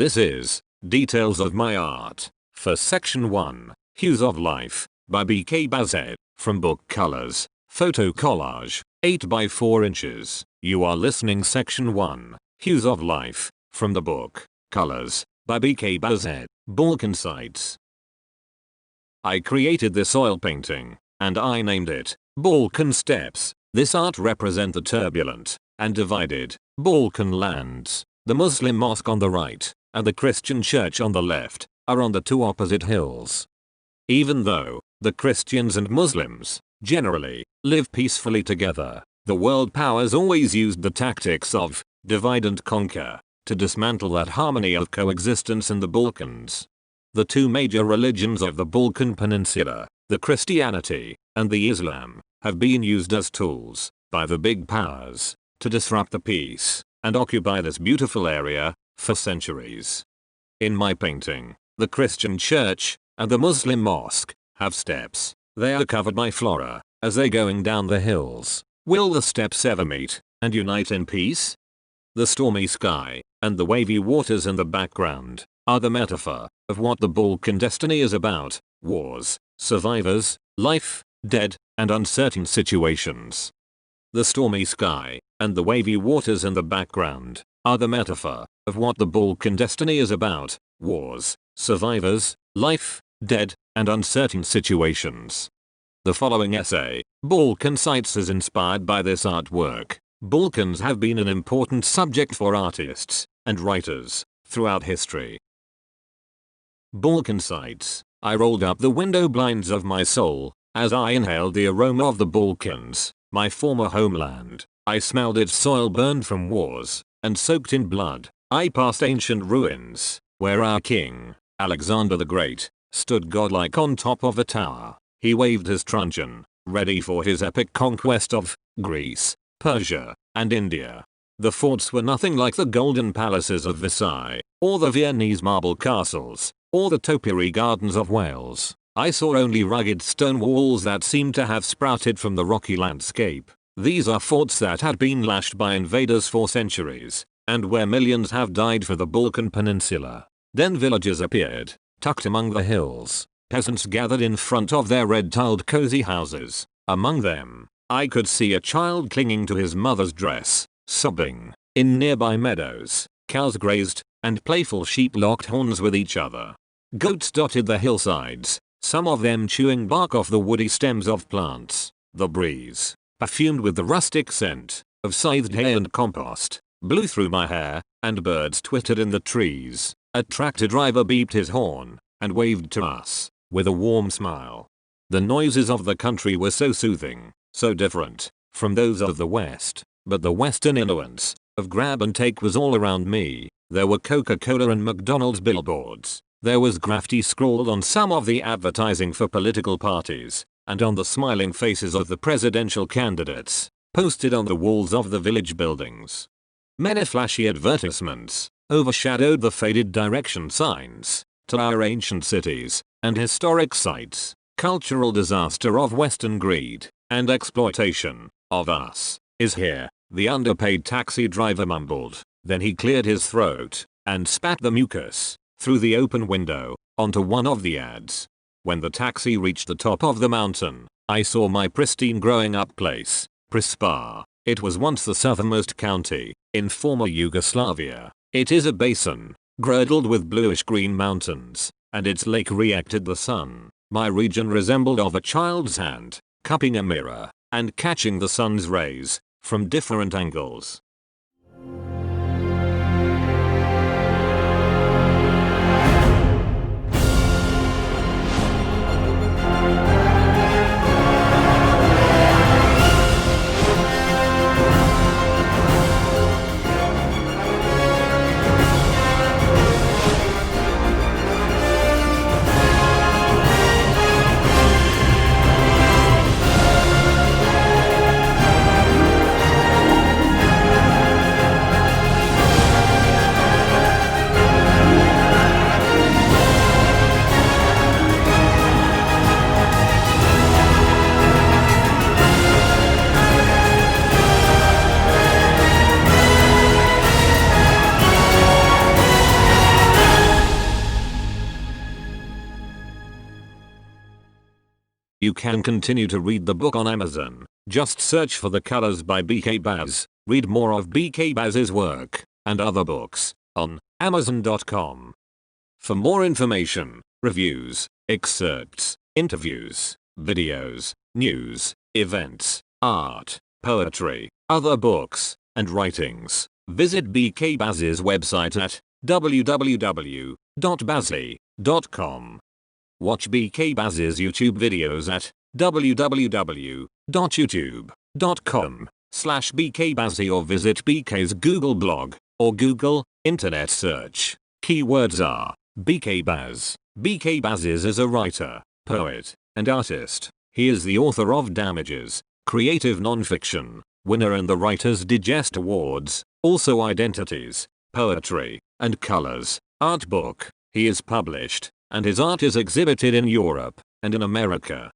This is Details of My Art for Section 1, Hues of Life by Bazhe from book Colors, Photo Collage, 8 by 4 inches. You are listening Section 1, Hues of Life from the book Colors by Bazhe, Balkan Sites. I created this oil painting, and I named it Balkan Steps. This art represents the turbulent and divided Balkan lands. The Muslim mosque on the right and the Christian church on the left are on the two opposite hills. Even though the Christians and Muslims generally live peacefully together, the world powers always used the tactics of divide and conquer to dismantle that harmony of coexistence in the Balkans. The two major religions of the Balkan Peninsula, the Christianity and the Islam, have been used as tools by the big powers to disrupt the peace and occupy this beautiful area for centuries. In my painting, the Christian church and the Muslim mosque have steps. They are covered by flora as they're going down the hills. Will the steps ever meet and unite in peace? The stormy sky and the wavy waters in the background are the metaphor of what the Balkan destiny is about: wars, survivors, life, dead, and uncertain situations. The stormy sky and the wavy waters in the background are the metaphor of what the Balkan destiny is about: wars, survivors, life, dead, and uncertain situations. The following essay, Balkan Sites, is inspired by this artwork. Balkans have been an important subject for artists and writers throughout history. Balkan Sites. I rolled up the window blinds of my soul as I inhaled the aroma of the Balkans, my former homeland. I smelled its soil burned from wars and soaked in blood. I passed ancient ruins where our king, Alexander the Great, stood godlike on top of a tower. He waved his truncheon, ready for his epic conquest of Greece, Persia, and India. The forts were nothing like the golden palaces of Versailles, or the Viennese marble castles, or the topiary gardens of Wales. I saw only rugged stone walls that seemed to have sprouted from the rocky landscape. These are forts that had been lashed by invaders for centuries, and where millions have died for the Balkan Peninsula. Then villages appeared, tucked among the hills. Peasants gathered in front of their red-tiled cozy houses. Among them, I could see a child clinging to his mother's dress, sobbing. In nearby meadows, cows grazed, and playful sheep locked horns with each other. Goats dotted the hillsides, some of them chewing bark off the woody stems of plants. The breeze, perfumed with the rustic scent of scythed hay and compost, blew through my hair, and birds twittered in the trees. A tractor driver beeped his horn and waved to us with a warm smile. The noises of the country were so soothing, so different from those of the West, but the Western influence of grab and take was all around me. There were Coca-Cola and McDonald's billboards. There was graffiti scrawled on some of the advertising for political parties, and on the smiling faces of the presidential candidates, posted on the walls of the village buildings. Many flashy advertisements overshadowed the faded direction signs to our ancient cities and historic sites. Cultural disaster of Western greed and exploitation of us is here, the underpaid taxi driver mumbled. Then he cleared his throat and spat the mucus through the open window onto one of the ads. When the taxi reached the top of the mountain, I saw my pristine growing up place, Prispar. It was once the southernmost county in former Yugoslavia. It is a basin, girdled with bluish-green mountains, and its lake reacted the sun. My region resembled of a child's hand, cupping a mirror and catching the sun's rays from different angles. You can continue to read the book on Amazon. Just search for The Colors by BK Bazhe. Read more of BK Bazhe's work and other books on Amazon.com. For more information, reviews, excerpts, interviews, videos, news, events, art, poetry, other books, and writings, visit BK Bazhe's website at www.bazhe.com. Watch BK Bazhe's YouTube videos at www.youtube.com/BKBazhe or visit BK's Google blog or Google internet search. Keywords are BK Bazhe. BK Bazhe is a writer, poet, and artist. He is the author of Damages, creative nonfiction, winner in the Writer's Digest Awards, also Identities, Poetry, and Colors, art book. He is published, and his art is exhibited in Europe and in America.